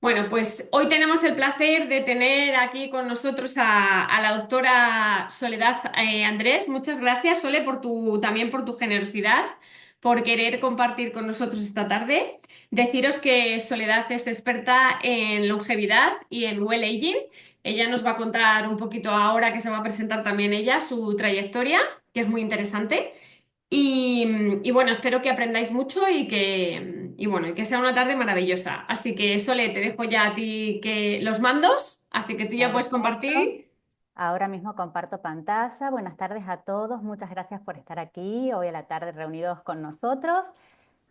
Bueno, pues hoy tenemos el placer de tener aquí con nosotros a la doctora Soledad Andrés. Muchas gracias, Sole, también por tu generosidad, por querer compartir con nosotros esta tarde. Deciros que Soledad es experta en longevidad y en well aging. Ella nos va a contar un poquito ahora que se va a presentar también ella su trayectoria, que es muy interesante. Y bueno, espero que aprendáis mucho y que sea una tarde maravillosa. Así que, Sole, te dejo ya a ti que los mandos, así que tú ya puedes Perfecto. compartir. Ahora mismo comparto pantalla. Buenas tardes a todos. Muchas gracias por estar aquí hoy a la tarde reunidos con nosotros.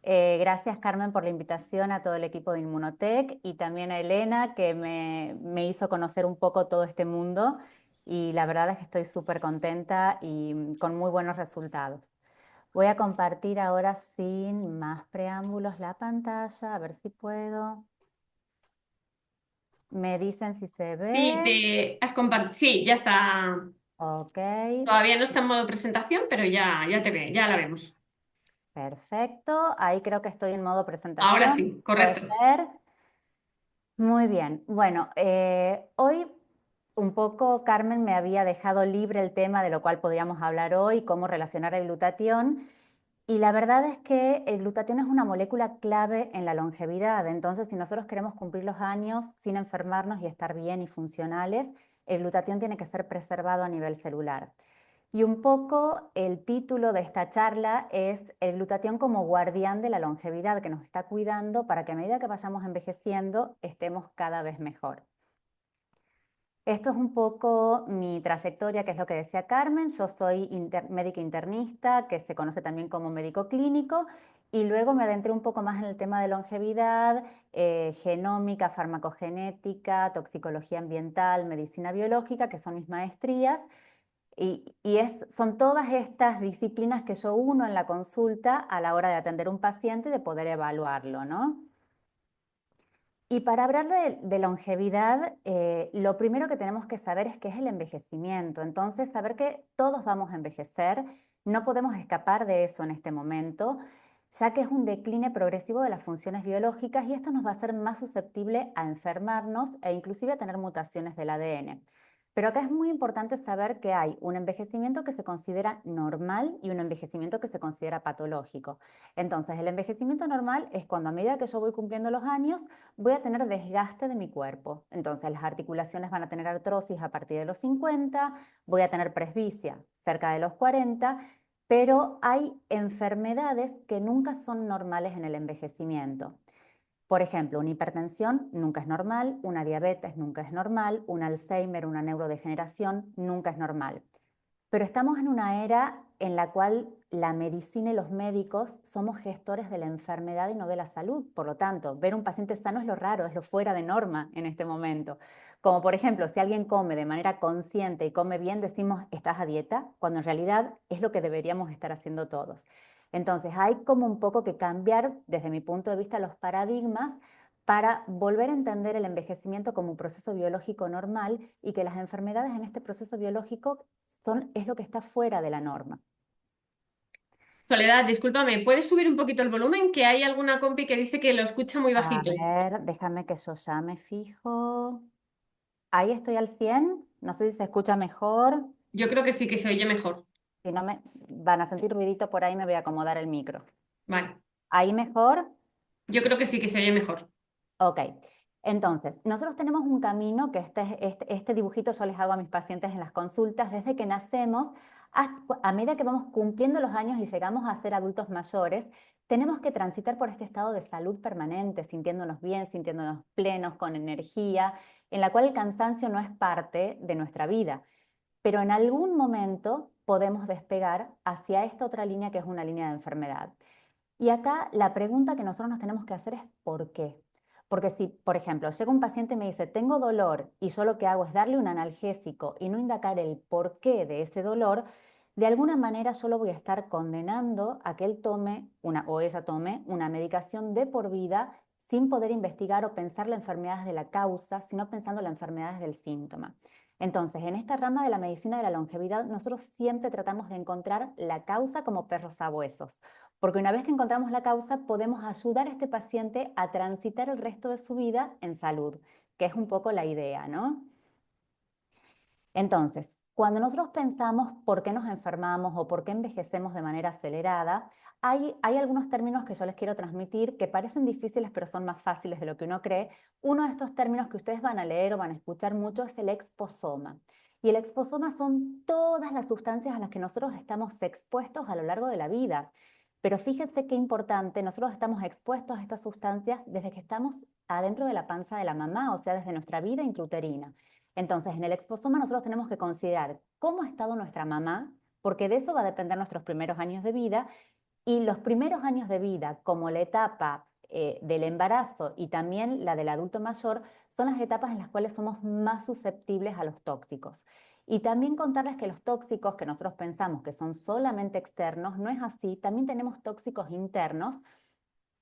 Gracias, Carmen, por la invitación a todo el equipo de Inmunotech y también a Elena, que me hizo conocer un poco todo este mundo. Y la verdad es que estoy súper contenta y con muy buenos resultados. Voy a compartir ahora sin más preámbulos la pantalla, a ver si puedo. Me dicen si se Sí, ve. sí, ya está. Ok. Todavía no está en modo presentación, pero ya te ve, ya la vemos. Perfecto, ahí creo que estoy en modo Ahora presentación. sí, Puede correcto. ser. Muy bien. Bueno, hoy un poco Carmen me había dejado libre el tema de lo cual podríamos hablar hoy, cómo relacionar el glutatión. Y la verdad es que el glutatión es una molécula clave en la longevidad. Entonces, si nosotros queremos cumplir los años sin enfermarnos y estar bien y funcionales, el glutatión tiene que ser preservado a nivel celular. Y un poco el título de esta charla es el glutatión como guardián de la longevidad que nos está cuidando para que a medida que vayamos envejeciendo estemos cada vez mejor. Esto es un poco mi trayectoria, que es lo que decía Carmen. Yo soy médica internista, que se conoce también como médico clínico, y luego me adentré un poco más en el tema de longevidad, genómica, farmacogenética, toxicología ambiental, medicina biológica, que son mis maestrías. Son todas estas disciplinas que yo uno en la consulta a la hora de atender un paciente y de poder evaluarlo, ¿no? Y para hablar de longevidad, lo primero que tenemos que saber es qué es el envejecimiento. Entonces, saber que todos vamos a envejecer, no podemos escapar de eso en este momento, ya que es un decline progresivo de las funciones biológicas y esto nos va a hacer más susceptible a enfermarnos e inclusive a tener mutaciones del ADN. Pero acá es muy importante saber que hay un envejecimiento que se considera normal y un envejecimiento que se considera patológico. Entonces, el envejecimiento normal es cuando a medida que yo voy cumpliendo los años, voy a tener desgaste de mi cuerpo. Entonces, las articulaciones van a tener artrosis a partir de los 50, voy a tener presbicia cerca de los 40, pero hay enfermedades que nunca son normales en el envejecimiento. Por ejemplo, una hipertensión nunca es normal, una diabetes nunca es normal, un Alzheimer, una neurodegeneración nunca es normal. Pero estamos en una era en la cual la medicina y los médicos somos gestores de la enfermedad y no de la salud. Por lo tanto, ver un paciente sano es lo raro, es lo fuera de norma en este momento. Como por ejemplo, si alguien come de manera consciente y come bien, decimos, ¿estás a dieta? Cuando en realidad es lo que deberíamos estar haciendo todos. Entonces, hay como un poco que cambiar, desde mi punto de vista, los paradigmas para volver a entender el envejecimiento como un proceso biológico normal y que las enfermedades en este proceso biológico es lo que está fuera de la norma. Soledad, discúlpame, ¿puedes subir un poquito el volumen? Que hay alguna compi que dice que lo escucha muy A bajito. ver, déjame que yo ya me fijo. Ahí estoy al 100. No sé si se escucha mejor. Yo creo que sí que se oye mejor. Si no me van a sentir ruidito por ahí, me voy a acomodar el micro. Vale, Ahí mejor. yo creo que sí que se oye mejor. Ok, entonces, nosotros tenemos un camino que este dibujito yo les hago a mis pacientes en las consultas desde que nacemos, a medida que vamos cumpliendo los años y llegamos a ser adultos mayores, tenemos que transitar por este estado de salud permanente, sintiéndonos bien, sintiéndonos plenos, con energía, en la cual el cansancio no es parte de nuestra vida. Pero en algún momento podemos despegar hacia esta otra línea que es una línea de enfermedad. Y acá la pregunta que nosotros nos tenemos que hacer es ¿por qué? Porque si, por ejemplo, llega un paciente y me dice, tengo dolor y yo lo que hago es darle un analgésico y no indagar el porqué de ese dolor, de alguna manera yo lo voy a estar condenando a que él tome o ella tome una medicación de por vida sin poder investigar o pensar las enfermedades de la causa, sino pensando las enfermedades del síntoma. Entonces, en esta rama de la medicina de la longevidad, nosotros siempre tratamos de encontrar la causa como perros sabuesos. porque una vez que encontramos la causa, podemos ayudar a este paciente a transitar el resto de su vida en salud, que es un poco la idea, ¿no? Entonces, cuando nosotros pensamos por qué nos enfermamos o por qué envejecemos de manera acelerada, hay algunos términos que yo les quiero transmitir que parecen difíciles, pero son más fáciles de lo que uno cree. Uno de estos términos que ustedes van a leer o van a escuchar mucho es el exposoma. Y el exposoma son todas las sustancias a las que nosotros estamos expuestos a lo largo de la vida. Pero fíjense qué importante, nosotros estamos expuestos a estas sustancias desde que estamos adentro de la panza de la mamá, o sea, desde nuestra vida intrauterina. Entonces, en el exposoma nosotros tenemos que considerar cómo ha estado nuestra mamá, porque de eso va a depender nuestros primeros años de vida, y los primeros años de vida, como la etapa del embarazo y también la del adulto mayor, son las etapas en las cuales somos más susceptibles a los tóxicos. Y también contarles que los tóxicos que nosotros pensamos que son solamente externos, no es así, también tenemos tóxicos internos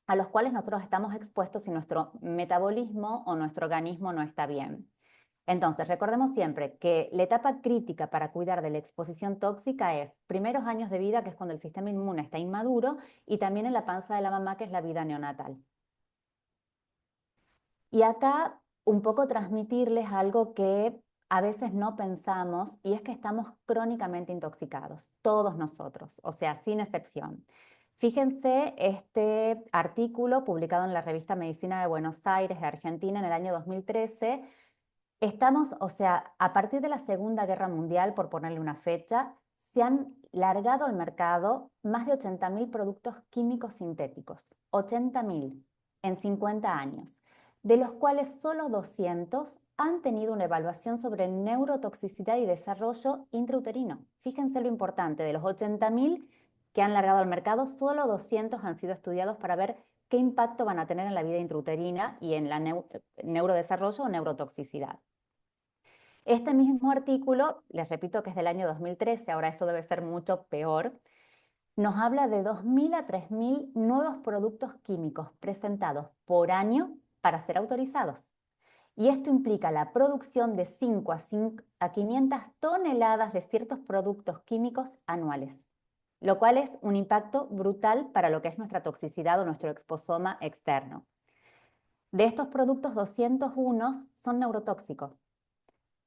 a los cuales nosotros estamos expuestos si nuestro metabolismo o nuestro organismo no está bien. Entonces, recordemos siempre que la etapa crítica para cuidar de la exposición tóxica es primeros años de vida, que es cuando el sistema inmune está inmaduro, y también en la panza de la mamá, que es la vida neonatal. Y acá un poco transmitirles algo que a veces no pensamos, y es que estamos crónicamente intoxicados, todos nosotros, o sea, sin excepción. Fíjense este artículo publicado en la revista Medicina de Buenos Aires de Argentina en el año 2013. Estamos, o sea, a partir de la Segunda Guerra Mundial, por ponerle una fecha, se han largado al mercado más de 80.000 productos químicos sintéticos, 80.000 en 50 años, de los cuales solo 200 han tenido una evaluación sobre neurotoxicidad y desarrollo intrauterino. Fíjense lo importante, de los 80.000 que han largado al mercado, solo 200 han sido estudiados para ver qué impacto van a tener en la vida intrauterina y en la neurodesarrollo o neurotoxicidad. Este mismo artículo, les repito que es del año 2013, ahora esto debe ser mucho peor, nos habla de 2.000 a 3.000 nuevos productos químicos presentados por año para ser autorizados. Y esto implica la producción de 5 a 500 toneladas de ciertos productos químicos anuales, lo cual es un impacto brutal para lo que es nuestra toxicidad o nuestro exposoma externo. De estos productos, 201 son neurotóxicos.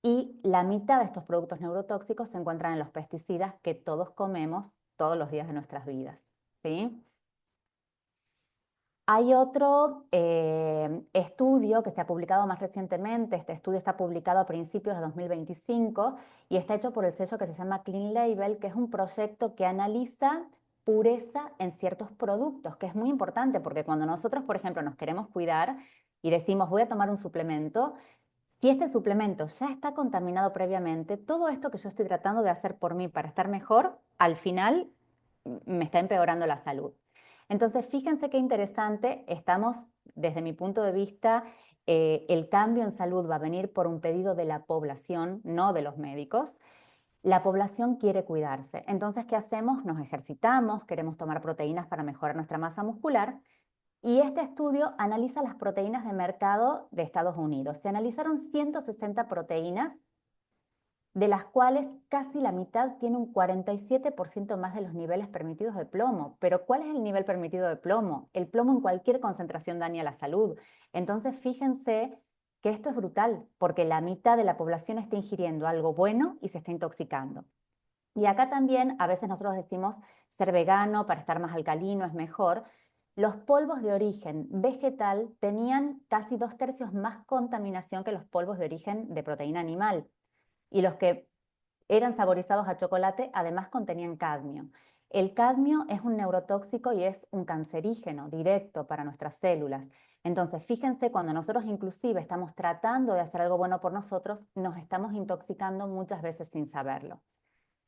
Y la mitad de estos productos neurotóxicos se encuentran en los pesticidas que todos comemos todos los días de nuestras vidas, ¿sí? Hay otro estudio que se ha publicado más recientemente. Este estudio está publicado a principios de 2025 y está hecho por el sello que se llama Clean Label, que es un proyecto que analiza pureza en ciertos productos, que es muy importante porque cuando nosotros, por ejemplo, nos queremos cuidar y decimos voy a tomar un suplemento, si este suplemento ya está contaminado previamente, todo esto que yo estoy tratando de hacer por mí para estar mejor, al final me está empeorando la salud. Entonces, fíjense qué interesante, estamos, desde mi punto de vista, el cambio en salud va a venir por un pedido de la población, no de los médicos. La población quiere cuidarse. Entonces, ¿qué hacemos? Nos ejercitamos, queremos tomar proteínas para mejorar nuestra masa muscular. Y este estudio analiza las proteínas de mercado de Estados Unidos. Se analizaron 160 proteínas, de las cuales casi la mitad tiene un 47% más de los niveles permitidos de plomo. Pero ¿cuál es el nivel permitido de plomo? El plomo en cualquier concentración daña la salud. Entonces, fíjense que esto es brutal, porque la mitad de la población está ingiriendo algo bueno y se está intoxicando. Y acá también a veces nosotros decimos ser vegano para estar más alcalino es mejor. Los polvos de origen vegetal tenían casi 2/3 más contaminación que los polvos de origen de proteína animal. Y los que eran saborizados a chocolate además contenían cadmio. El cadmio es un neurotóxico y es un cancerígeno directo para nuestras células. Entonces, fíjense, cuando nosotros inclusive estamos tratando de hacer algo bueno por nosotros, nos estamos intoxicando muchas veces sin saberlo.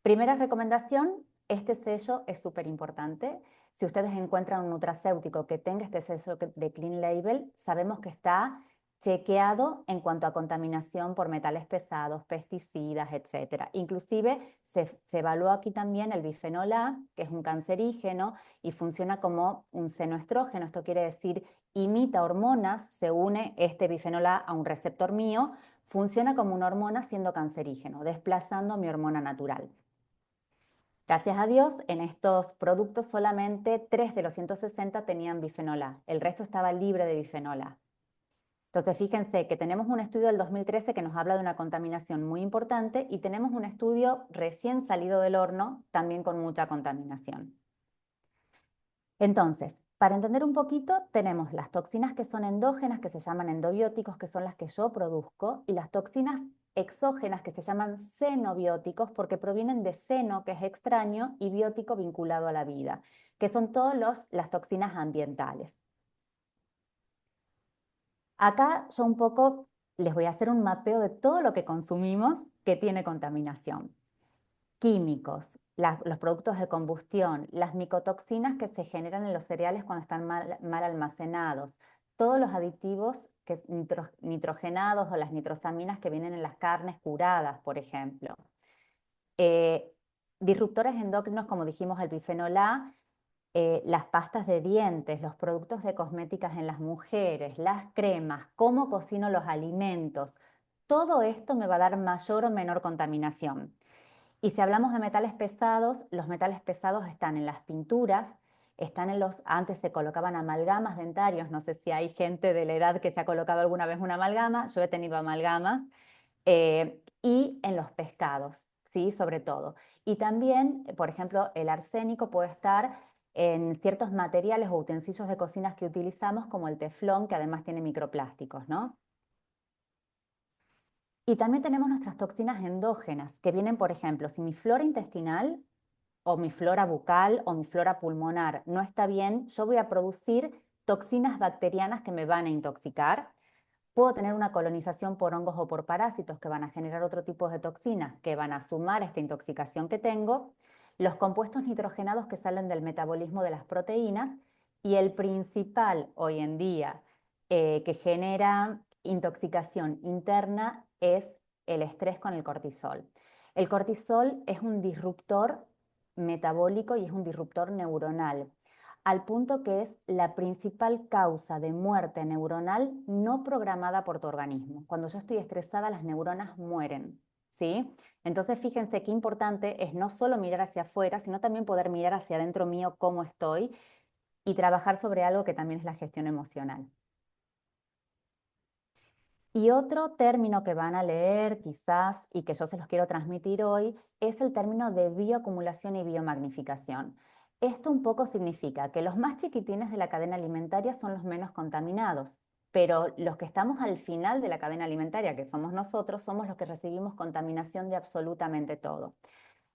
Primera recomendación, este sello es súper importante. Si ustedes encuentran un nutracéutico que tenga este sello de Clean Label, sabemos que está chequeado en cuanto a contaminación por metales pesados, pesticidas, etc. Inclusive se evaluó aquí también el bifenol A, que es un cancerígeno y funciona como un senoestrógeno. Esto quiere decir, imita hormonas, se une este bifenol A un receptor mío, funciona como una hormona siendo cancerígeno, desplazando mi hormona natural. Gracias a Dios, en estos productos solamente 3 de los 160 tenían bifenol A, el resto estaba libre de bifenol A. Entonces, fíjense que tenemos un estudio del 2013 que nos habla de una contaminación muy importante y tenemos un estudio recién salido del horno también con mucha contaminación. Entonces, para entender un poquito, tenemos las toxinas que son endógenas, que se llaman endobióticos, que son las que yo produzco, y las toxinas exógenas, que se llaman xenobióticos, porque provienen de xeno, que es extraño, y biótico vinculado a la vida, que son todas las toxinas ambientales. Acá yo un poco les voy a hacer un mapeo de todo lo que consumimos que tiene contaminación. Químicos, los productos de combustión, las micotoxinas que se generan en los cereales cuando están mal almacenados, todos los aditivos nitrogenados o las nitrosaminas que vienen en las carnes curadas, por ejemplo. Eh, Disruptores endocrinos, como dijimos, el bifenol A, las pastas de dientes, los productos de cosméticas en las mujeres, las cremas, cómo cocino los alimentos, todo esto me va a dar mayor o menor contaminación. Y si hablamos de metales pesados, los metales pesados están en las pinturas, están en antes se colocaban amalgamas dentarios, no sé si hay gente de la edad que se ha colocado alguna vez una amalgama, yo he tenido amalgamas, y en los pescados, ¿sí? Sobre todo. Y también, por ejemplo, el arsénico puede estar en ciertos materiales o utensilios de cocinas que utilizamos, como el teflón, que además tiene microplásticos, ¿no? Y también tenemos nuestras toxinas endógenas, que vienen, por ejemplo, si mi flora intestinal o mi flora bucal o mi flora pulmonar no está bien, yo voy a producir toxinas bacterianas que me van a intoxicar. Puedo tener una colonización por hongos o por parásitos que van a generar otro tipo de toxinas que van a sumar esta intoxicación que tengo. Los compuestos nitrogenados que salen del metabolismo de las proteínas y el principal hoy en día que genera intoxicación interna es el estrés con el cortisol. El cortisol es un disruptor metabólico y es un disruptor neuronal, al punto que es la principal causa de muerte neuronal no programada por tu organismo. Cuando yo estoy estresada, las neuronas mueren, ¿sí? Entonces, fíjense qué importante es no solo mirar hacia afuera, sino también poder mirar hacia adentro mío cómo estoy y trabajar sobre algo que también es la gestión emocional. Y otro término que van a leer quizás y que yo se los quiero transmitir hoy es el término de bioacumulación y biomagnificación. Esto un poco significa que los más chiquitines de la cadena alimentaria son los menos contaminados, pero los que estamos al final de la cadena alimentaria, que somos nosotros, somos los que recibimos contaminación de absolutamente todo.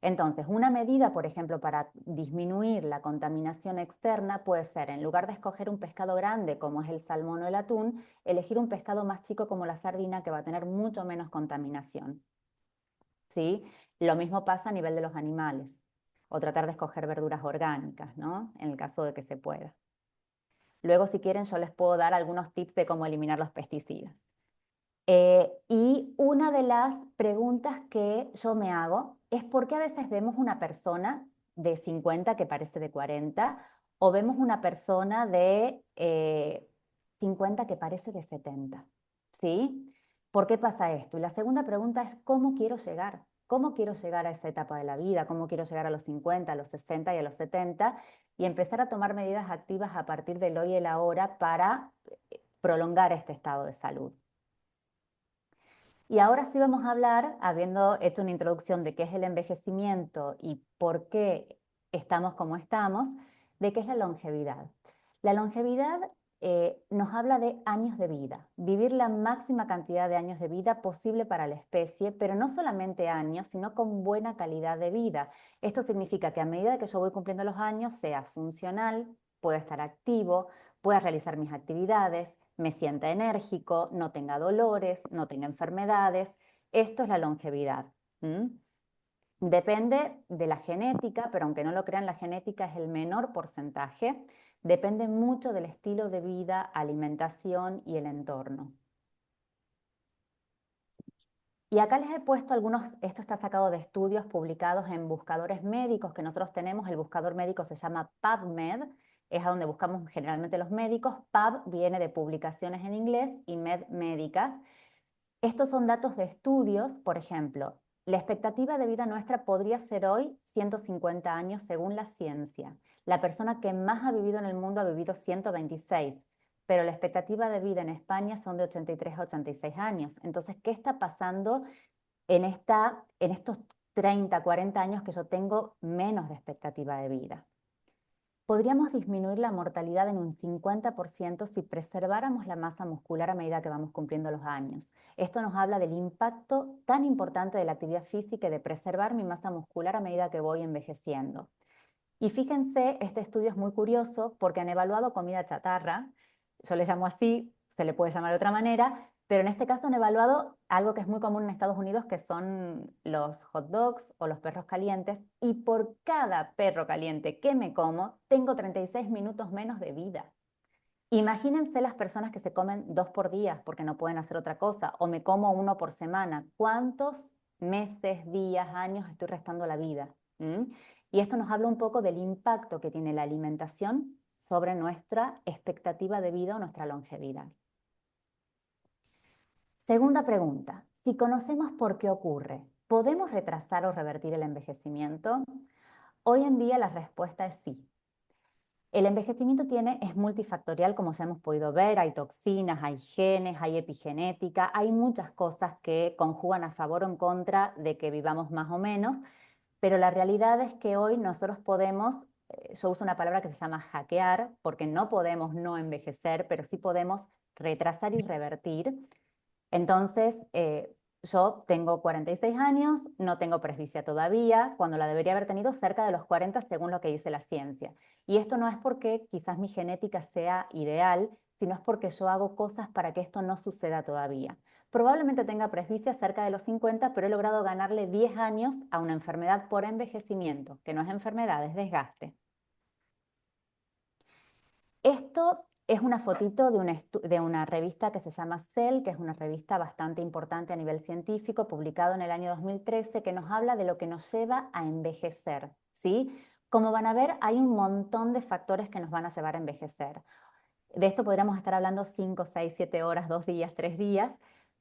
Entonces, una medida, por ejemplo, para disminuir la contaminación externa puede ser, en lugar de escoger un pescado grande como es el salmón o el atún, elegir un pescado más chico como la sardina que va a tener mucho menos contaminación, ¿sí? Lo mismo pasa a nivel de los animales, o tratar de escoger verduras orgánicas, ¿no? En el caso de que se pueda. Luego, si quieren, yo les puedo dar algunos tips de cómo eliminar los pesticidas. Y una de las preguntas que yo me hago es por qué a veces vemos una persona de 50 que parece de 40 o vemos una persona de 50 que parece de 70, ¿sí? ¿Por qué pasa esto? Y la segunda pregunta es ¿cómo quiero llegar? ¿Cómo quiero llegar a esa etapa de la vida? ¿Cómo quiero llegar a los 50, a los 60 y a los 70? Y empezar a tomar medidas activas a partir del hoy y el ahora para prolongar este estado de salud. Y ahora sí vamos a hablar, habiendo hecho una introducción de qué es el envejecimiento y por qué estamos como estamos, de qué es la longevidad. La longevidad nos habla de años de vida, vivir la máxima cantidad de años de vida posible para la especie, pero no solamente años, sino con buena calidad de vida. Esto significa que a medida que yo voy cumpliendo los años, sea funcional, pueda estar activo, pueda realizar mis actividades, me sienta enérgico, no tenga dolores, no tenga enfermedades. Esto es la longevidad. Depende de la genética, pero aunque no lo crean, la genética es el menor porcentaje. Depende mucho del estilo de vida, alimentación y el entorno. Y acá les he puesto algunos, esto está sacado de estudios publicados en buscadores médicos que nosotros tenemos. El buscador médico se llama PubMed, es a donde buscamos generalmente los médicos. Pub viene de publicaciones en inglés y med médicas. Estos son datos de estudios, por ejemplo, la expectativa de vida nuestra podría ser hoy 150 años según la ciencia. La persona que más ha vivido en el mundo ha vivido 126, pero la expectativa de vida en España son de 83 a 86 años. Entonces, ¿qué está pasando en estos 30, 40 años que yo tengo menos de expectativa de vida? Podríamos disminuir la mortalidad en un 50% si preserváramos la masa muscular a medida que vamos cumpliendo los años. Esto nos habla del impacto tan importante de la actividad física y de preservar mi masa muscular a medida que voy envejeciendo. Y fíjense, este estudio es muy curioso porque han evaluado comida chatarra, yo le llamo así, se le puede llamar de otra manera, pero en este caso han evaluado algo que es muy común en Estados Unidos, que son los hot dogs o los perros calientes, y por cada perro caliente que me como, tengo 36 minutos menos de vida. Imagínense las personas que se comen 2 por día porque no pueden hacer otra cosa, o me como 1 por semana. ¿Cuántos meses, días, años estoy restando la vida? ¿Mm? Y esto nos habla un poco del impacto que tiene la alimentación sobre nuestra expectativa de vida o nuestra longevidad. Segunda pregunta, si conocemos por qué ocurre, ¿podemos retrasar o revertir el envejecimiento? Hoy en día la respuesta es sí. El envejecimiento es multifactorial, como ya hemos podido ver, hay toxinas, hay genes, hay epigenética, hay muchas cosas que conjugan a favor o en contra de que vivamos más o menos, pero la realidad es que hoy nosotros podemos, yo uso una palabra que se llama hackear, porque no podemos no envejecer, pero sí podemos retrasar y revertir. Entonces, yo tengo 46 años, no tengo presbicia todavía, cuando la debería haber tenido cerca de los 40 según lo que dice la ciencia. Y esto no es porque quizás mi genética sea ideal, sino es porque yo hago cosas para que esto no suceda todavía. Probablemente tenga presbicia cerca de los 50, pero he logrado ganarle 10 años a una enfermedad por envejecimiento, que no es enfermedad, es desgaste. Esto es una fotito de una revista que se llama Cell, que es una revista bastante importante a nivel científico, publicado en el año 2013, que nos habla de lo que nos lleva a envejecer, ¿sí? Como van a ver, hay un montón de factores que nos van a llevar a envejecer. De esto podríamos estar hablando 5, 6, 7 horas, 2 días, 3 días,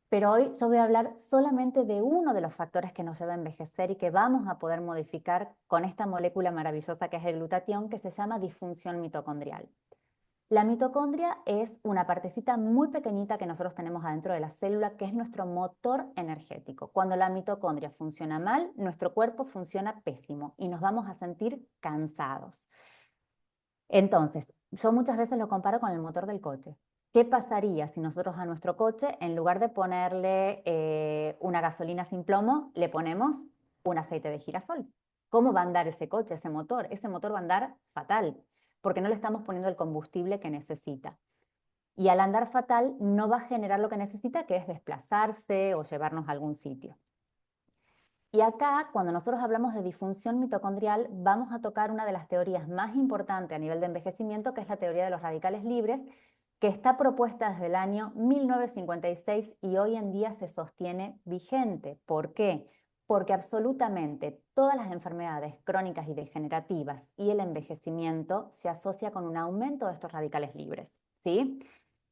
pero hoy yo voy a hablar solamente de uno de los factores que nos lleva a envejecer y que vamos a poder modificar con esta molécula maravillosa que es el glutatión, que se llama disfunción mitocondrial. La mitocondria es una partecita muy pequeñita que nosotros tenemos adentro de la célula, que es nuestro motor energético. Cuando la mitocondria funciona mal, nuestro cuerpo funciona pésimo y nos vamos a sentir cansados. Entonces, yo muchas veces lo comparo con el motor del coche. ¿Qué pasaría si nosotros a nuestro coche, en lugar de ponerle una gasolina sin plomo, le ponemos un aceite de girasol? ¿Cómo va a andar ese coche, ese motor? Ese motor va a andar fatal, porque no le estamos poniendo el combustible que necesita. Y al andar fatal no va a generar lo que necesita, que es desplazarse o llevarnos a algún sitio. Y acá, cuando nosotros hablamos de disfunción mitocondrial, vamos a tocar una de las teorías más importantes a nivel de envejecimiento, que es la teoría de los radicales libres, que está propuesta desde el año 1956 y hoy en día se sostiene vigente. ¿Por qué? Porque absolutamente todas las enfermedades crónicas y degenerativas y el envejecimiento se asocia con un aumento de estos radicales libres, ¿sí?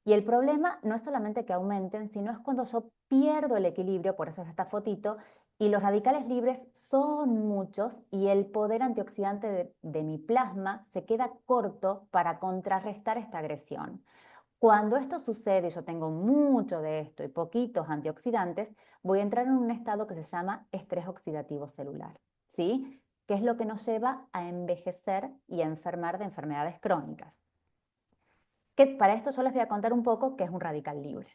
Y el problema no es solamente que aumenten, sino es cuando yo pierdo el equilibrio, por eso es esta fotito, y los radicales libres son muchos y el poder antioxidante de mi plasma se queda corto para contrarrestar esta agresión. Cuando esto sucede, yo tengo mucho de esto y poquitos antioxidantes, voy a entrar en un estado que se llama estrés oxidativo celular, ¿sí? Que es lo que nos lleva a envejecer y a enfermar de enfermedades crónicas. Para esto yo les voy a contar un poco qué es un radical libre.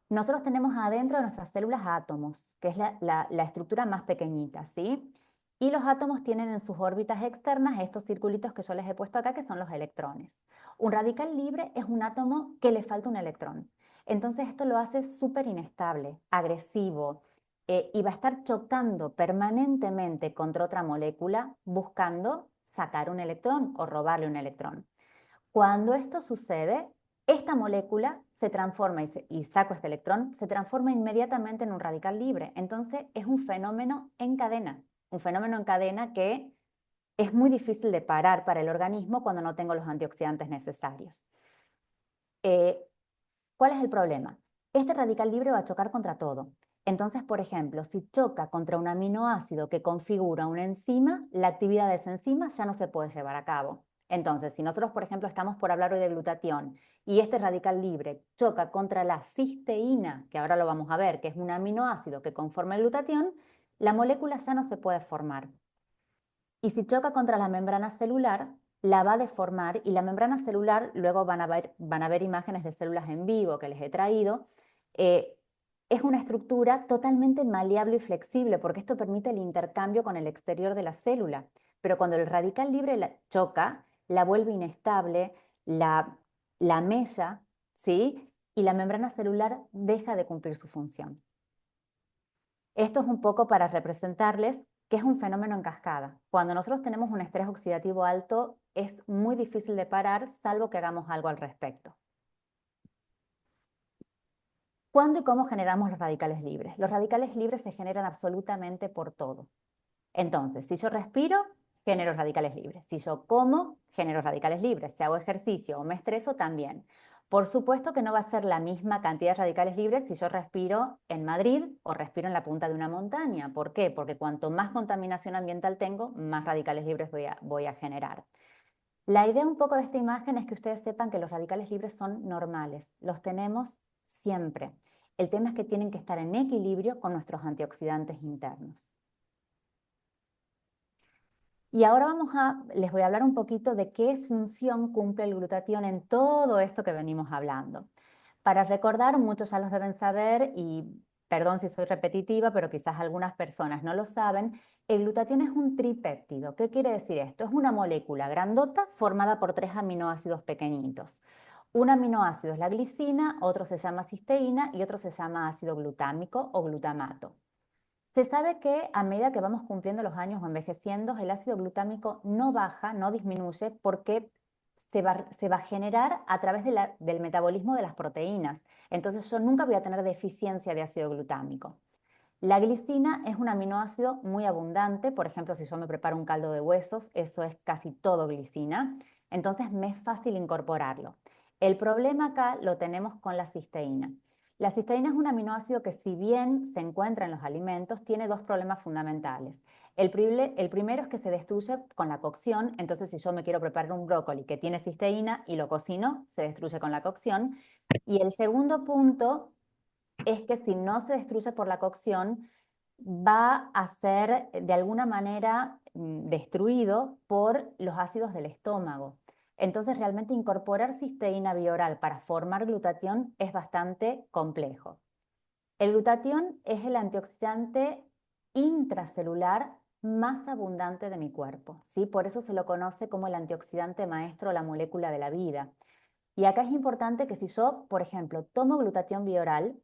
Nosotros tenemos adentro de nuestras células átomos, que es la estructura más pequeñita, ¿sí? Y los átomos tienen en sus órbitas externas estos circulitos que yo les he puesto acá, que son los electrones. Un radical libre es un átomo que le falta un electrón. Entonces esto lo hace súper inestable, agresivo, y va a estar chocando permanentemente contra otra molécula buscando sacar un electrón o robarle un electrón. Cuando esto sucede, esta molécula se transforma y saco este electrón, se transforma inmediatamente en un radical libre. Entonces es un fenómeno en cadena que es muy difícil de parar para el organismo cuando no tengo los antioxidantes necesarios. ¿Cuál es el problema? Este radical libre va a chocar contra todo. Entonces, por ejemplo, si choca contra un aminoácido que configura una enzima, la actividad de esa enzima ya no se puede llevar a cabo. Entonces, si nosotros, por ejemplo, estamos por hablar hoy de glutatión y este radical libre choca contra la cisteína, que ahora lo vamos a ver, que es un aminoácido que conforma el glutatión, la molécula ya no se puede formar. Y si choca contra la membrana celular, la va a deformar y la membrana celular, luego van a ver imágenes de células en vivo que les he traído, eh, es una estructura totalmente maleable y flexible porque esto permite el intercambio con el exterior de la célula. Pero cuando el radical libre choca, la vuelve inestable, la mella, ¿sí? Y la membrana celular deja de cumplir su función. Esto es un poco para representarles que es un fenómeno en cascada. Cuando nosotros tenemos un estrés oxidativo alto, es muy difícil de parar, salvo que hagamos algo al respecto. ¿Cuándo y cómo generamos los radicales libres? Los radicales libres se generan absolutamente por todo. Entonces, si yo respiro, genero radicales libres. Si yo como, genero radicales libres. Si hago ejercicio o me estreso, también. Por supuesto que no va a ser la misma cantidad de radicales libres si yo respiro en Madrid o respiro en la punta de una montaña. ¿Por qué? Porque cuanto más contaminación ambiental tengo, más radicales libres voy a generar. La idea un poco de esta imagen es que ustedes sepan que los radicales libres son normales. Los tenemos siempre. El tema es que tienen que estar en equilibrio con nuestros antioxidantes internos. Y ahora les voy a hablar un poquito de qué función cumple el glutatión en todo esto que venimos hablando. Para recordar, muchos ya los deben saber y perdón si soy repetitiva, pero quizás algunas personas no lo saben, el glutatión es un tripéptido. ¿Qué quiere decir esto? Es una molécula grandota formada por 3 aminoácidos pequeñitos. Un aminoácido es la glicina, otro se llama cisteína y otro se llama ácido glutámico o glutamato. Se sabe que a medida que vamos cumpliendo los años o envejeciendo, el ácido glutámico no baja, no disminuye, porque se va a generar a través del metabolismo de las proteínas. Entonces yo nunca voy a tener deficiencia de ácido glutámico. La glicina es un aminoácido muy abundante, por ejemplo, si yo me preparo un caldo de huesos, eso es casi todo glicina, entonces me es fácil incorporarlo. El problema acá lo tenemos con la cisteína. La cisteína es un aminoácido que si bien se encuentra en los alimentos, tiene dos problemas fundamentales. El primero es que se destruye con la cocción, entonces si yo me quiero preparar un brócoli que tiene cisteína y lo cocino, se destruye con la cocción. Y el segundo punto es que si no se destruye por la cocción, va a ser de alguna manera destruido por los ácidos del estómago. Entonces, realmente incorporar cisteína bioral para formar glutatión es bastante complejo. El glutatión es el antioxidante intracelular más abundante de mi cuerpo, ¿sí? Por eso se lo conoce como el antioxidante maestro o la molécula de la vida. Y acá es importante que si yo, por ejemplo, tomo glutatión bioral,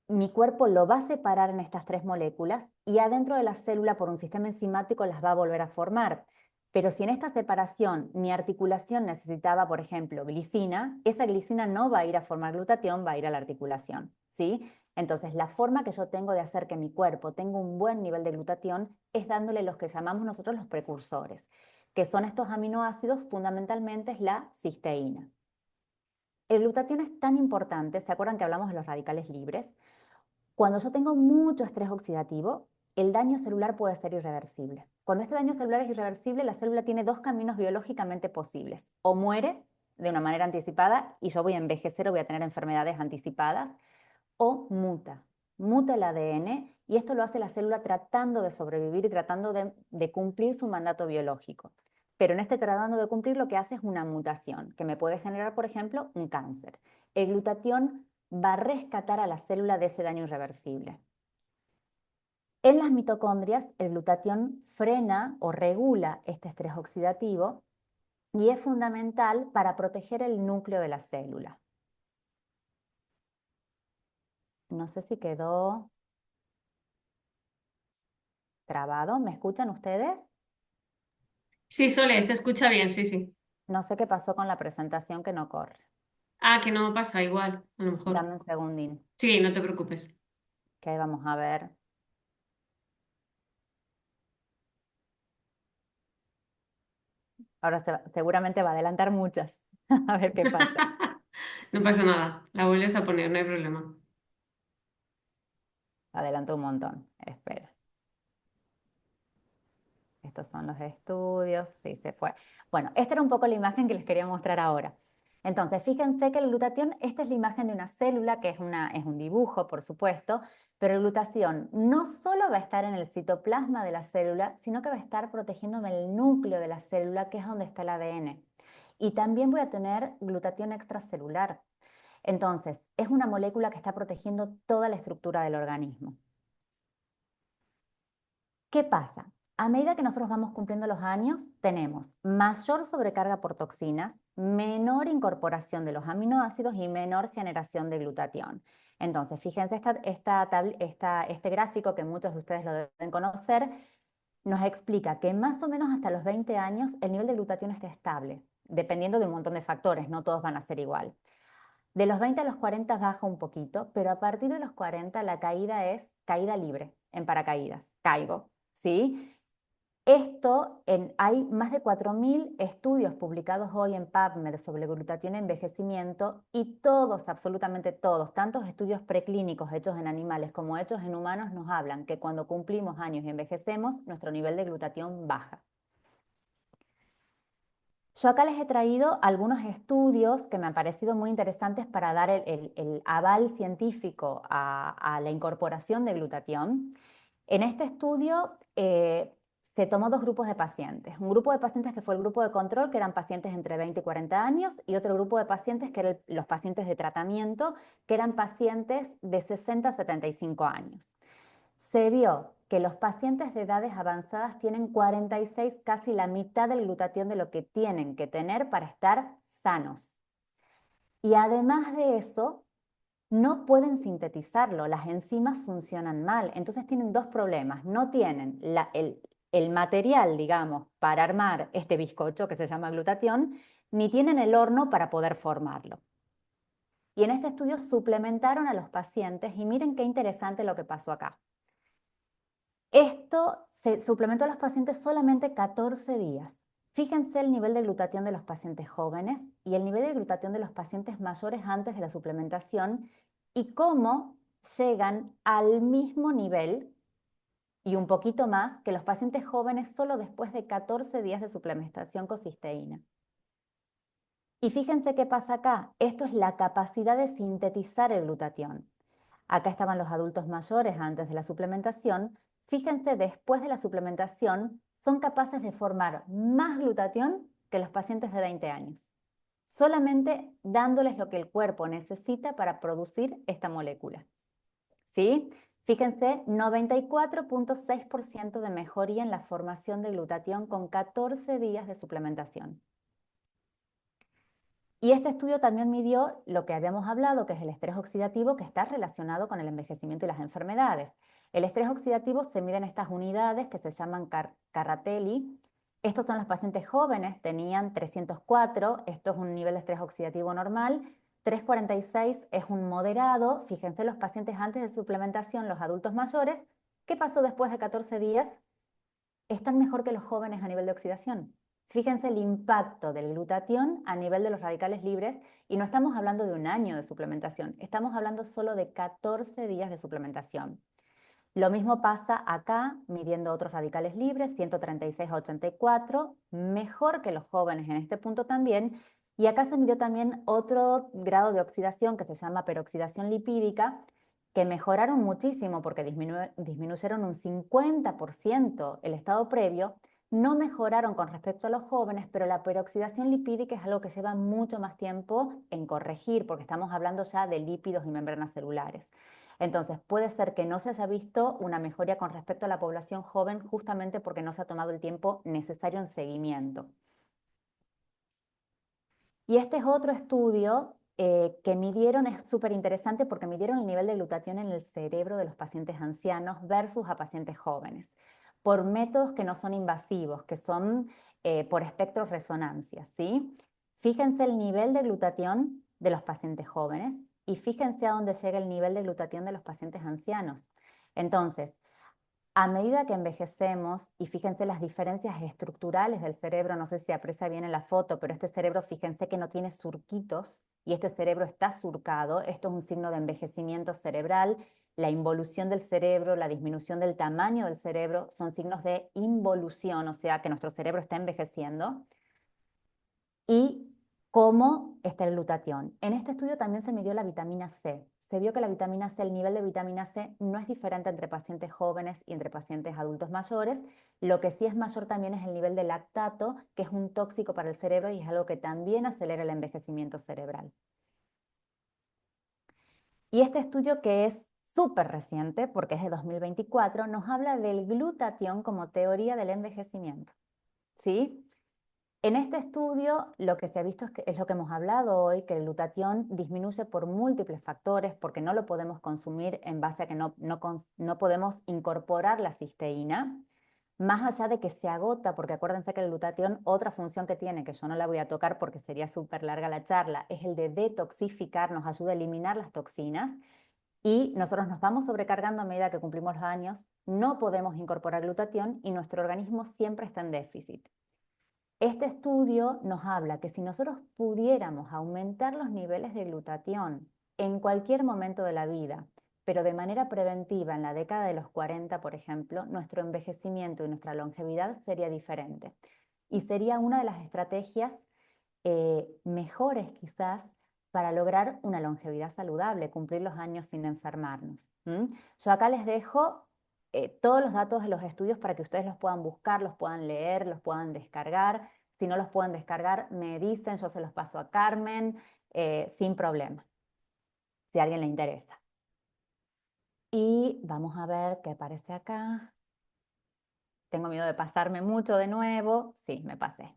mi cuerpo lo va a separar en estas 3 moléculas y adentro de la célula por un sistema enzimático las va a volver a formar. Pero si en esta separación mi articulación necesitaba, por ejemplo, glicina, esa glicina no va a ir a formar glutatión, va a ir a la articulación, ¿sí? Entonces, la forma que yo tengo de hacer que mi cuerpo tenga un buen nivel de glutatión es dándole los que llamamos nosotros los precursores, que son estos aminoácidos, fundamentalmente es la cisteína. El glutatión es tan importante, ¿se acuerdan que hablamos de los radicales libres? Cuando yo tengo mucho estrés oxidativo, el daño celular puede ser irreversible. Cuando este daño celular es irreversible, la célula tiene 2 caminos biológicamente posibles. O muere de una manera anticipada y yo voy a envejecer o voy a tener enfermedades anticipadas, o muta el ADN y esto lo hace la célula tratando de sobrevivir y tratando de cumplir su mandato biológico. Pero en este tratando de cumplir lo que hace es una mutación que me puede generar, por ejemplo, un cáncer. El glutatión va a rescatar a la célula de ese daño irreversible. En las mitocondrias, el glutatión frena o regula este estrés oxidativo y es fundamental para proteger el núcleo de la célula. No sé si quedó trabado. ¿Me escuchan ustedes? Sí, Sole, se escucha bien, sí, sí. No sé qué pasó con la presentación que no corre. Ah, que no pasa igual, a lo mejor. Dame un segundín, Sí, no te preocupes. que ahí vamos a ver. Ahora seguramente va a adelantar muchas. A ver qué pasa. No pasa nada, la vuelves a poner, no hay problema. Adelantó un montón. Espera. Estos son los estudios, sí, se fue. Bueno, esta era un poco la imagen que les quería mostrar ahora. Entonces, fíjense que el glutatión, esta es la imagen de una célula, que es un dibujo, por supuesto, pero el glutatión no solo va a estar en el citoplasma de la célula, sino que va a estar protegiéndome el núcleo de la célula, que es donde está el ADN. Y también voy a tener glutatión extracelular. Entonces, es una molécula que está protegiendo toda la estructura del organismo. ¿Qué pasa? A medida que nosotros vamos cumpliendo los años, tenemos mayor sobrecarga por toxinas, menor incorporación de los aminoácidos y menor generación de glutatión. Entonces, fíjense este gráfico que muchos de ustedes lo deben conocer, nos explica que más o menos hasta los 20 años el nivel de glutatión está estable, dependiendo de un montón de factores, no todos van a ser igual. De los 20 a los 40 baja un poquito, pero a partir de los 40 la caída es caída libre, en paracaídas, caigo, ¿sí? Hay más de 4.000 estudios publicados hoy en PubMed sobre glutatión y envejecimiento y todos, absolutamente todos, tantos estudios preclínicos hechos en animales como hechos en humanos nos hablan que cuando cumplimos años y envejecemos, nuestro nivel de glutatión baja. Yo acá les he traído algunos estudios que me han parecido muy interesantes para dar el aval científico a la incorporación de glutatión. En este estudio se tomó dos grupos de pacientes. Un grupo de pacientes que fue el grupo de control, que eran pacientes entre 20 y 40 años, y otro grupo de pacientes que eran los pacientes de tratamiento, que eran pacientes de 60 a 75 años. Se vio que los pacientes de edades avanzadas tienen 46, casi la mitad del glutatión de lo que tienen que tener para estar sanos. Y además de eso, no pueden sintetizarlo, las enzimas funcionan mal, entonces tienen dos problemas, no tienen el material, digamos, para armar este bizcocho que se llama glutatión, ni tienen el horno para poder formarlo. Y en este estudio suplementaron a los pacientes y miren qué interesante lo que pasó acá. Esto se suplementó a los pacientes solamente 14 días. Fíjense el nivel de glutatión de los pacientes jóvenes y el nivel de glutatión de los pacientes mayores antes de la suplementación y cómo llegan al mismo nivel y un poquito más que los pacientes jóvenes solo después de 14 días de suplementación con cisteína. Y fíjense qué pasa acá. Esto es la capacidad de sintetizar el glutatión. Acá estaban los adultos mayores antes de la suplementación. Fíjense, después de la suplementación, son capaces de formar más glutatión que los pacientes de 20 años, solamente dándoles lo que el cuerpo necesita para producir esta molécula. ¿Sí? Fíjense, 94.6% de mejoría en la formación de glutatión con 14 días de suplementación. Y este estudio también midió lo que habíamos hablado, que es el estrés oxidativo, que está relacionado con el envejecimiento y las enfermedades. El estrés oxidativo se mide en estas unidades que se llaman Carratelli. Estos son los pacientes jóvenes, tenían 304, esto es un nivel de estrés oxidativo normal. 346 es un moderado. Fíjense los pacientes antes de suplementación, los adultos mayores. ¿Qué pasó después de 14 días? Están mejor que los jóvenes a nivel de oxidación. Fíjense el impacto del glutatión a nivel de los radicales libres y no estamos hablando de un año de suplementación, estamos hablando solo de 14 días de suplementación. Lo mismo pasa acá, midiendo otros radicales libres, 136 a 84, mejor que los jóvenes en este punto también. Y acá se midió también otro grado de oxidación que se llama peroxidación lipídica, que mejoraron muchísimo porque disminuyeron un 50% el estado previo, no mejoraron con respecto a los jóvenes, pero la peroxidación lipídica es algo que lleva mucho más tiempo en corregir, porque estamos hablando ya de lípidos y membranas celulares. Entonces, puede ser que no se haya visto una mejoría con respecto a la población joven justamente porque no se ha tomado el tiempo necesario en seguimiento. Y este es otro estudio que midieron, es súper interesante porque midieron el nivel de glutatión en el cerebro de los pacientes ancianos versus a pacientes jóvenes, por métodos que no son invasivos, que son por espectroresonancia, ¿sí? Fíjense el nivel de glutatión de los pacientes jóvenes y fíjense a dónde llega el nivel de glutatión de los pacientes ancianos. Entonces, a medida que envejecemos, y fíjense las diferencias estructurales del cerebro, no sé si aprecia bien en la foto, pero este cerebro, fíjense que no tiene surquitos y este cerebro está surcado. Esto es un signo de envejecimiento cerebral. La involución del cerebro, la disminución del tamaño del cerebro son signos de involución, o sea que nuestro cerebro está envejeciendo. Y cómo está el glutatión. En este estudio también se midió la vitamina C. Se vio que la vitamina C, el nivel de vitamina C no es diferente entre pacientes jóvenes y entre pacientes adultos mayores. Lo que sí es mayor también es el nivel de lactato, que es un tóxico para el cerebro y es algo que también acelera el envejecimiento cerebral. Y este estudio, que es súper reciente, porque es de 2024, nos habla del glutatión como teoría del envejecimiento. ¿Sí? En este estudio lo que se ha visto es lo que hemos hablado hoy, que el glutatión disminuye por múltiples factores, porque no lo podemos consumir en base a que no podemos incorporar la cisteína, más allá de que se agota, porque acuérdense que el glutatión, otra función que tiene, que yo no la voy a tocar porque sería súper larga la charla, es el de detoxificar, nos ayuda a eliminar las toxinas, y nosotros nos vamos sobrecargando a medida que cumplimos los años, no podemos incorporar glutatión y nuestro organismo siempre está en déficit. Este estudio nos habla que si nosotros pudiéramos aumentar los niveles de glutatión en cualquier momento de la vida, pero de manera preventiva en la década de los 40, por ejemplo, nuestro envejecimiento y nuestra longevidad sería diferente. Y sería una de las estrategias mejores quizás para lograr una longevidad saludable, cumplir los años sin enfermarnos. Yo acá les dejo todos los datos de los estudios para que ustedes los puedan buscar, los puedan leer, los puedan descargar. Si no los pueden descargar, me dicen, yo se los paso a Carmen, sin problema, si a alguien le interesa. Y vamos a ver qué aparece acá. Tengo miedo de pasarme mucho de nuevo. Sí, me pasé.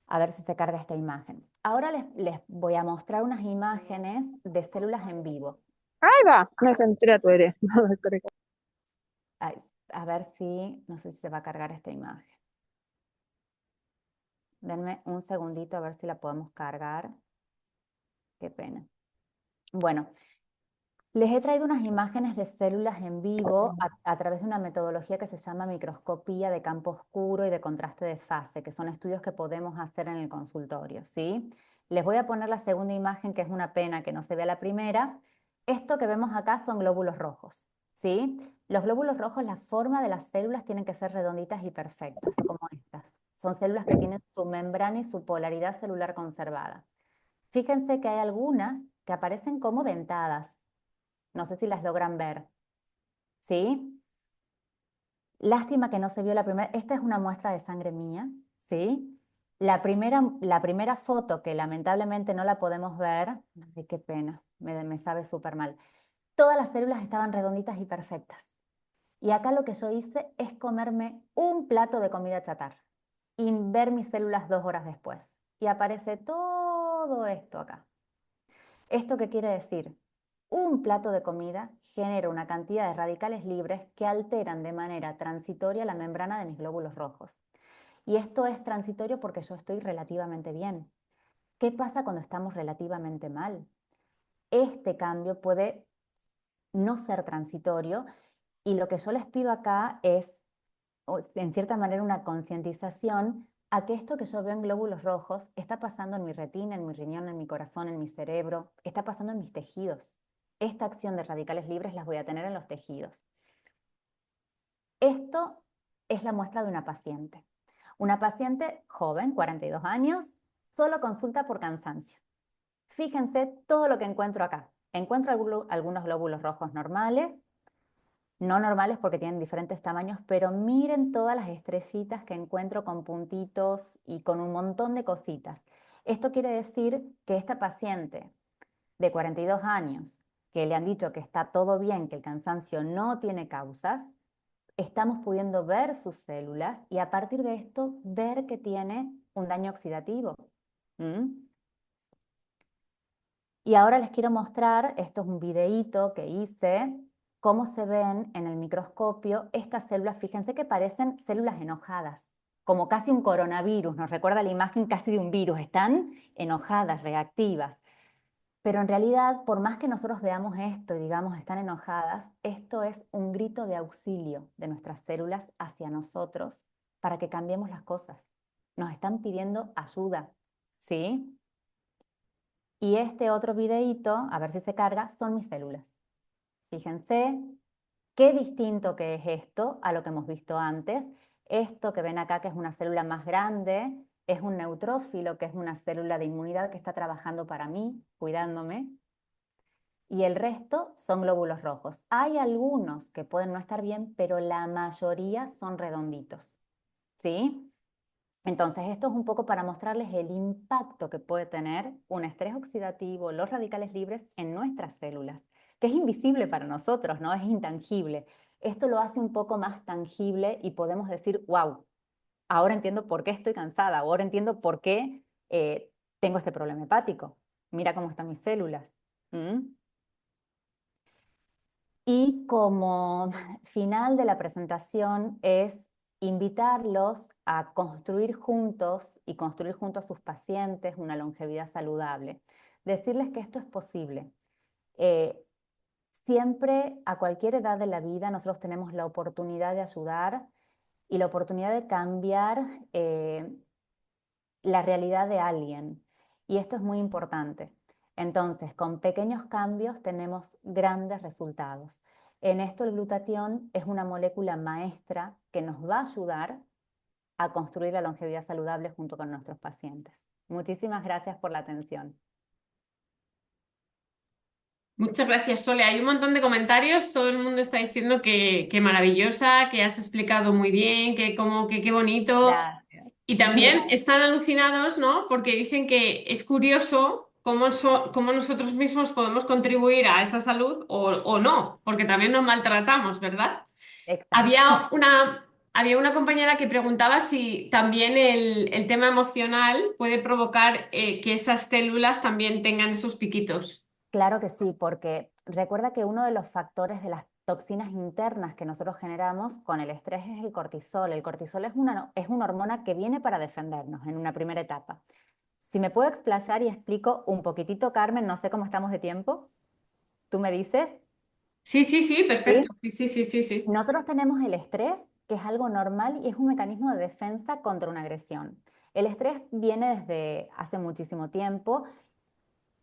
A ver si se carga esta imagen. Ahora les voy a mostrar unas imágenes de células en vivo. Ahí va, me centré tú eres. Ay, a ver si, no sé si se va a cargar esta imagen. Denme un segundito a ver si la podemos cargar. Qué pena. Bueno, les he traído unas imágenes de células en vivo a través de una metodología que se llama microscopía de campo oscuro y de contraste de fase, que son estudios que podemos hacer en el consultorio, ¿sí? Les voy a poner la segunda imagen, que es una pena que no se vea la primera. Esto que vemos acá son glóbulos rojos, ¿sí? Los glóbulos rojos, la forma de las células tienen que ser redonditas y perfectas, como estas. Son células que tienen su membrana y su polaridad celular conservada. Fíjense que hay algunas que aparecen como dentadas. No sé si las logran ver. ¿Sí? Lástima que no se vio la primera. Esta es una muestra de sangre mía. ¿Sí? La primera foto, que lamentablemente no la podemos ver, ay, qué pena, me sabe súper mal. Todas las células estaban redonditas y perfectas. Y acá lo que yo hice es comerme un plato de comida chatarra y ver mis células 2 horas después. Y aparece todo esto acá. ¿Esto qué quiere decir? Un plato de comida genera una cantidad de radicales libres que alteran de manera transitoria la membrana de mis glóbulos rojos. Y esto es transitorio porque yo estoy relativamente bien. ¿Qué pasa cuando estamos relativamente mal? Este cambio puede no ser transitorio y lo que yo les pido acá es, en cierta manera, una concientización a que esto que yo veo en glóbulos rojos está pasando en mi retina, en mi riñón, en mi corazón, en mi cerebro, está pasando en mis tejidos. Esta acción de radicales libres las voy a tener en los tejidos. Esto es la muestra de una paciente. Una paciente joven, 42 años, solo consulta por cansancio. Fíjense todo lo que encuentro acá. Encuentro algunos glóbulos rojos normales, no normales porque tienen diferentes tamaños, pero miren todas las estrellitas que encuentro con puntitos y con un montón de cositas. Esto quiere decir que esta paciente de 42 años, que le han dicho que está todo bien, que el cansancio no tiene causas, estamos pudiendo ver sus células y a partir de esto ver que tiene un daño oxidativo. ¿Mm? Y ahora les quiero mostrar, esto es un videíto que hice, cómo se ven en el microscopio estas células. Fíjense que parecen células enojadas, como casi un coronavirus, nos recuerda la imagen casi de un virus, están enojadas, reactivas. Pero en realidad, por más que nosotros veamos esto y digamos están enojadas, esto es un grito de auxilio de nuestras células hacia nosotros para que cambiemos las cosas. Nos están pidiendo ayuda, ¿sí? Y este otro videíto, a ver si se carga, son mis células. Fíjense qué distinto que es esto a lo que hemos visto antes. Esto que ven acá, que es una célula más grande, es un neutrófilo, que es una célula de inmunidad que está trabajando para mí, cuidándome. Y el resto son glóbulos rojos. Hay algunos que pueden no estar bien, pero la mayoría son redonditos. ¿Sí? Entonces, esto es un poco para mostrarles el impacto que puede tener un estrés oxidativo, los radicales libres en nuestras células, que es invisible para nosotros, ¿no? Es intangible. Esto lo hace un poco más tangible y podemos decir, wow, ahora entiendo por qué estoy cansada, ahora entiendo por qué tengo este problema hepático. Mira cómo están mis células. ¿Mm? Y como final de la presentación es invitarlos a construir juntos y construir junto a sus pacientes una longevidad saludable. Decirles que esto es posible. Eh, Siempre, a cualquier edad de la vida, nosotros tenemos la oportunidad de ayudar y la oportunidad de cambiar la realidad de alguien. Y esto es muy importante. Entonces, con pequeños cambios tenemos grandes resultados. En esto el glutatión es una molécula maestra que nos va a ayudar a construir la longevidad saludable junto con nuestros pacientes. Muchísimas gracias por la atención. Muchas gracias, Sole. Hay un montón de comentarios. Todo el mundo está diciendo que maravillosa, que has explicado muy bien, que como que qué bonito. Gracias. Y también están alucinados, ¿no? Porque dicen que es curioso cómo nosotros mismos podemos contribuir a esa salud o no, porque también nos maltratamos, ¿verdad? Exacto. Había una compañera que preguntaba si también el tema emocional puede provocar que esas células también tengan esos piquitos. Claro que sí, porque recuerda que uno de los factores de las toxinas internas que nosotros generamos con el estrés es el cortisol. El cortisol es una hormona que viene para defendernos en una primera etapa. Si me puedo explayar y explico un poquitito, Carmen, no sé cómo estamos de tiempo, tú me dices, Sí, sí, sí, ¿sí? perfecto. Sí, sí, sí, sí, sí. Nosotros tenemos el estrés, que es algo normal y es un mecanismo de defensa contra una agresión. El estrés viene desde hace muchísimo tiempo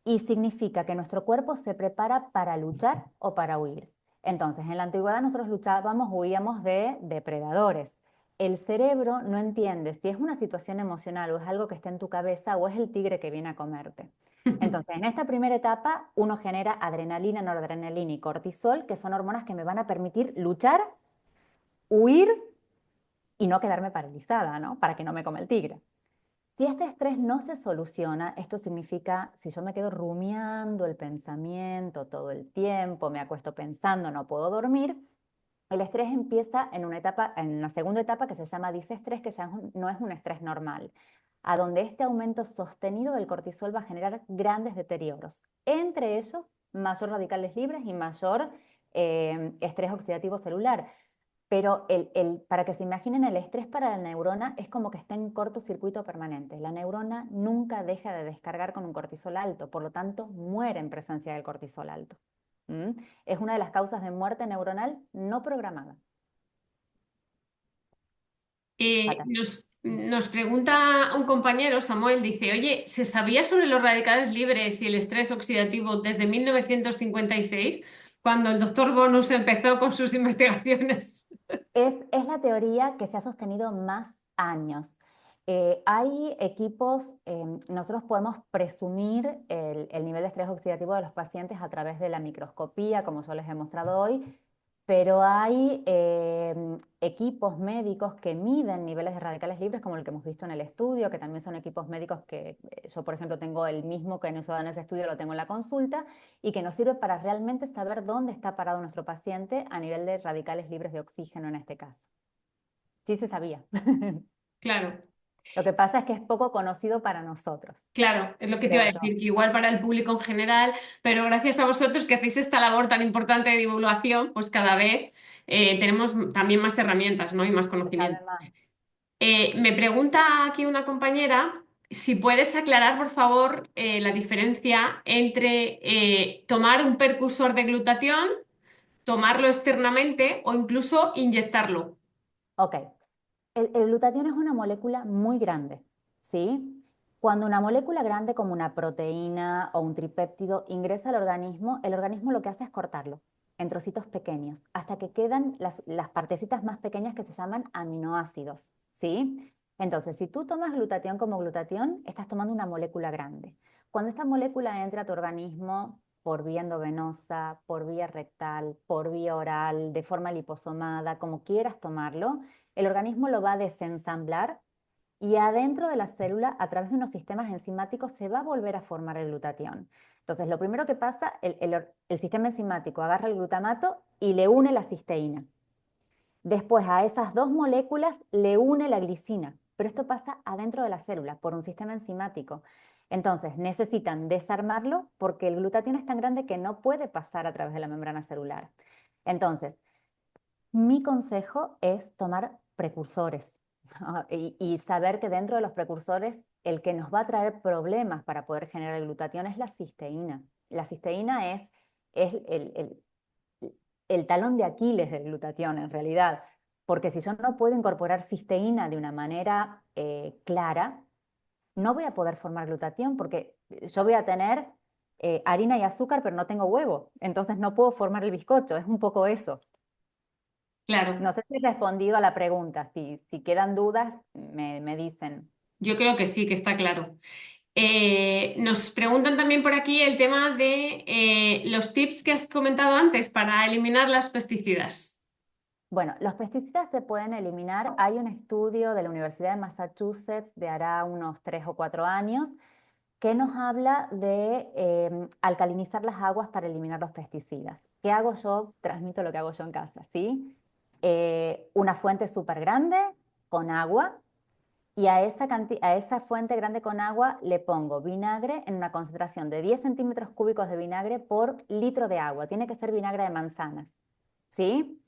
y significa que nuestro cuerpo se prepara para luchar o para huir. Entonces, en la antigüedad nosotros luchábamos, huíamos de depredadores. El cerebro no entiende si es una situación emocional o es algo que está en tu cabeza o es el tigre que viene a comerte. Entonces, en esta primera etapa, uno genera adrenalina, noradrenalina y cortisol, que son hormonas que me van a permitir luchar, huir y no quedarme paralizada, ¿no? Para que no me coma el tigre. Si este estrés no se soluciona, esto significa si yo me quedo rumiando el pensamiento todo el tiempo, me acuesto pensando, no puedo dormir, el estrés empieza en una etapa, en una segunda etapa que se llama disestrés, que ya no es un estrés normal, a donde este aumento sostenido del cortisol va a generar grandes deterioros, entre ellos mayor radicales libres y mayor estrés oxidativo celular. Pero para que se imaginen, el estrés para la neurona es como que está en cortocircuito permanente. La neurona nunca deja de descargar con un cortisol alto, por lo tanto muere en presencia del cortisol alto. ¿Mm? Es una de las causas de muerte neuronal no programada. Fatal. Nos pregunta un compañero, Samuel, dice, oye, ¿se sabía sobre los radicales libres y el estrés oxidativo desde 1956, cuando el doctor Bonus empezó con sus investigaciones? Es la teoría que se ha sostenido más años. Hay equipos, nosotros podemos presumir el nivel de estrés oxidativo de los pacientes a través de la microscopía, como yo les he mostrado hoy, pero hay equipos médicos que miden niveles de radicales libres, como el que hemos visto en el estudio, que también son equipos médicos que yo, por ejemplo, tengo el mismo que he usado en ese estudio, lo tengo en la consulta, y que nos sirve para realmente saber dónde está parado nuestro paciente a nivel de radicales libres de oxígeno en este caso. Sí se sabía. Claro, Lo que pasa es que es poco conocido para nosotros, claro, es lo que te iba creo a yo. decir, que igual para el público en general, pero gracias a vosotros que hacéis esta labor tan importante de divulgación, pues cada vez tenemos también más herramientas, ¿no? Y más Se sabe conocimiento. más. Me pregunta aquí una compañera si puedes aclarar, por favor, la diferencia entre tomar un percusor de glutatión, tomarlo externamente o incluso inyectarlo. Ok. El glutatión es una molécula muy grande, ¿sí? Cuando una molécula grande como una proteína o un tripéptido ingresa al organismo, el organismo lo que hace es cortarlo en trocitos pequeños, hasta que quedan las partecitas más pequeñas que se llaman aminoácidos, ¿sí? Entonces, si tú tomas glutatión como glutatión, estás tomando una molécula grande. Cuando esta molécula entra a tu organismo por vía endovenosa, por vía rectal, por vía oral, de forma liposomada, como quieras tomarlo, el organismo lo va a desensamblar y adentro de la célula, a través de unos sistemas enzimáticos, se va a volver a formar el glutatión. Entonces, lo primero que pasa, el sistema enzimático agarra el glutamato y le une la cisteína. Después, a esas dos moléculas le une la glicina, pero esto pasa adentro de la célula por un sistema enzimático. Entonces, necesitan desarmarlo porque el glutatión es tan grande que no puede pasar a través de la membrana celular. Entonces, mi consejo es tomar precursores y saber que dentro de los precursores el que nos va a traer problemas para poder generar el glutatión es la cisteína. La cisteína es el talón de Aquiles del glutatión en realidad, porque si yo no puedo incorporar cisteína de una manera clara, no voy a poder formar glutatión porque yo voy a tener harina y azúcar, pero no tengo huevo, entonces no puedo formar el bizcocho, es un poco eso. Claro, No sé si he respondido a la pregunta. Si quedan dudas, me dicen. yo creo que sí, que está claro. Nos preguntan también por aquí el tema de los tips que has comentado antes para eliminar las pesticidas. Bueno, los pesticidas se pueden eliminar. Hay un estudio de la Universidad de Massachusetts de hará unos 3 o 4 años que nos habla de alcalinizar las aguas para eliminar los pesticidas. ¿Qué hago yo? Transmito lo que hago yo en casa, ¿sí? Una fuente súper grande con agua. Y a esa fuente grande con agua le pongo vinagre en una concentración de 10 centímetros cúbicos de vinagre por litro de agua. Tiene que ser vinagre de manzanas, ¿sí?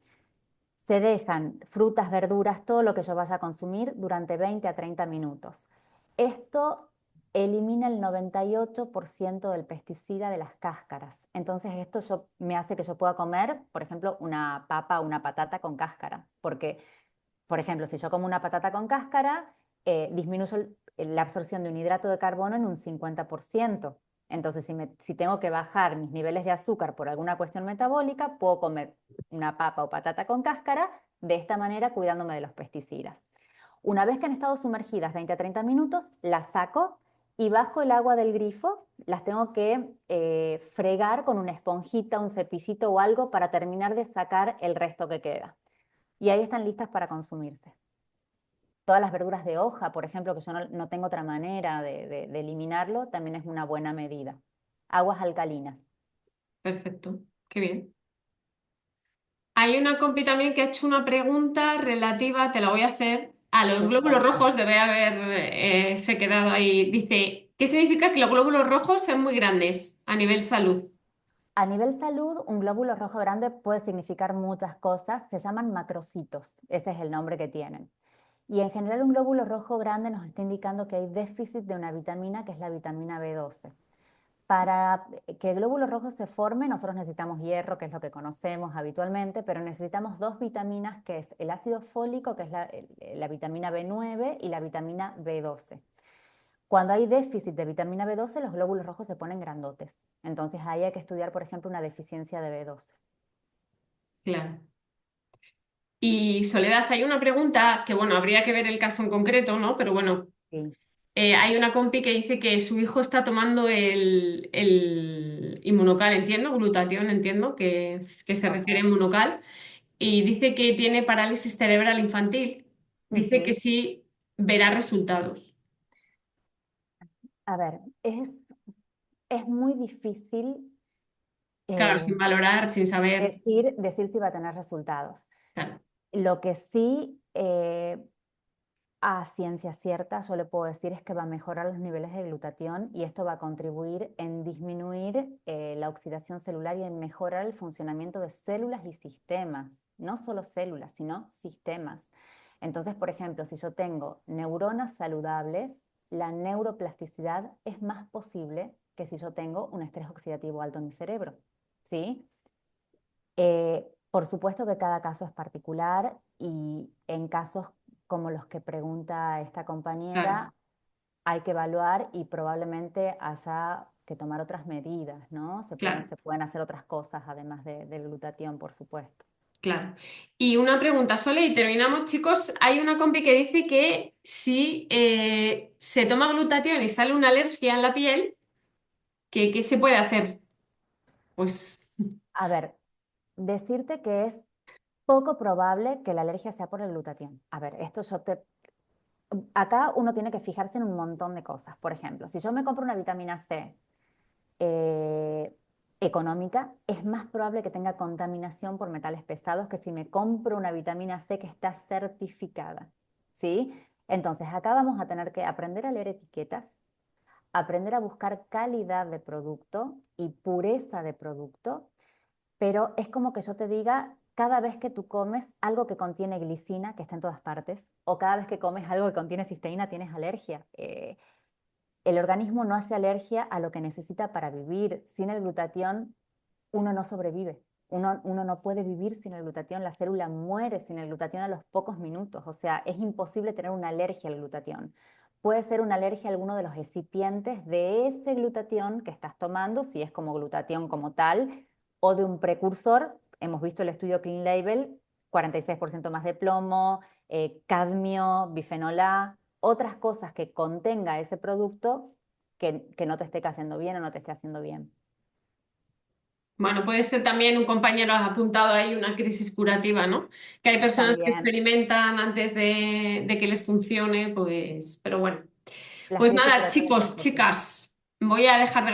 Se dejan frutas, verduras, todo lo que yo vaya a consumir durante 20 a 30 minutos. Esto elimina el 98% del pesticida de las cáscaras. Entonces me hace que yo pueda comer, por ejemplo, una papa o una patata con cáscara, porque por ejemplo, si yo como una patata con cáscara, disminuyo la absorción de un hidrato de carbono en un 50%. Entonces, si tengo que bajar mis niveles de azúcar por alguna cuestión metabólica, puedo comer una papa o patata con cáscara, de esta manera cuidándome de los pesticidas. Una vez que han estado sumergidas 20 a 30 minutos, las saco y bajo el agua del grifo las tengo que fregar con una esponjita, un cepillito o algo para terminar de sacar el resto que queda. Y ahí están listas para consumirse. Todas las verduras de hoja, por ejemplo, que yo no tengo otra manera de eliminarlo, también es una buena medida. Aguas alcalinas. Perfecto, qué bien. Hay una compi también que ha hecho una pregunta relativa, te la voy a hacer, a los Sí, glóbulos porfa. rojos. Debe haber se quedado ahí. Dice, ¿qué significa que los glóbulos rojos sean muy grandes a nivel salud? A nivel salud, un glóbulo rojo grande puede significar muchas cosas. Se llaman macrocitos. Ese es el nombre que tienen. Y en general un glóbulo rojo grande nos está indicando que hay déficit de una vitamina que es la vitamina B12. Para que el glóbulo rojo se forme, nosotros necesitamos hierro, que es lo que conocemos habitualmente, pero necesitamos dos vitaminas, que es el ácido fólico, que es la vitamina B9, y la vitamina B12. Cuando hay déficit de vitamina B12, los glóbulos rojos se ponen grandotes. Entonces ahí hay que estudiar, por ejemplo, una deficiencia de B12. Claro. Y Soledad, hay una pregunta que, bueno, habría que ver el caso en concreto, ¿no? Pero bueno, Sí, hay una compi que dice que su hijo está tomando el inmunocal, entiendo, glutatión, entiendo, que se refiere a ok. inmunocal, y dice que tiene parálisis cerebral infantil. Dice que Ujú. sí verá resultados. A ver, es muy difícil Claro, eh, sin valorar, sin saber. decir si va a tener resultados. Claro, Lo que sí a ciencia cierta yo le puedo decir es que va a mejorar los niveles de glutatión y esto va a contribuir en disminuir la oxidación celular y en mejorar el funcionamiento de células y sistemas, no solo células, sino sistemas. Entonces, por ejemplo, si yo tengo neuronas saludables, la neuroplasticidad es más posible que si yo tengo un estrés oxidativo alto en mi cerebro, ¿sí? Por supuesto que cada caso es particular y en casos como los que pregunta esta claro. compañera, hay que evaluar y probablemente haya que tomar otras medidas, ¿no? Claro. Se pueden hacer otras cosas además del glutatión, por supuesto. Claro. Y una pregunta, Sole, y terminamos, chicos. Hay una compi que dice que si se toma glutatión y sale una alergia en la piel, ¿qué se puede hacer? Pues, A ver, decirte que es poco probable que la alergia sea por el glutatión. A ver, acá uno tiene que fijarse en un montón de cosas. Por ejemplo, si yo me compro una vitamina C eh, económica, es más probable que tenga contaminación por metales pesados que si me compro una vitamina C que está certificada, ¿sí? Entonces, acá vamos a tener que aprender a leer etiquetas, aprender a buscar calidad de producto y pureza de producto, pero es como que yo te diga, cada vez que tú comes algo que contiene glicina, que está en todas partes, o cada vez que comes algo que contiene cisteína, tienes alergia. El organismo no hace alergia a lo que necesita para vivir. Sin el glutatión, uno no sobrevive. Uno no puede vivir sin el glutatión. La célula muere sin el glutatión a los pocos minutos. O sea, es imposible tener una alergia al glutatión. Puede ser una alergia a alguno de los excipientes de ese glutatión que estás tomando, si es como glutatión como tal, o de un precursor. Hemos visto el estudio Clean Label, 46% más de plomo, cadmio, bifenol A, otras cosas que contenga ese producto que no te esté cayendo bien o no te esté haciendo bien. bueno, puede ser también un compañero ha apuntado ahí una crisis curativa, ¿no? Que hay personas que También experimentan antes de que les funcione, pues, pero bueno. las Pues crisis nada, curativas son chicos, posibles. chicas, voy a dejar de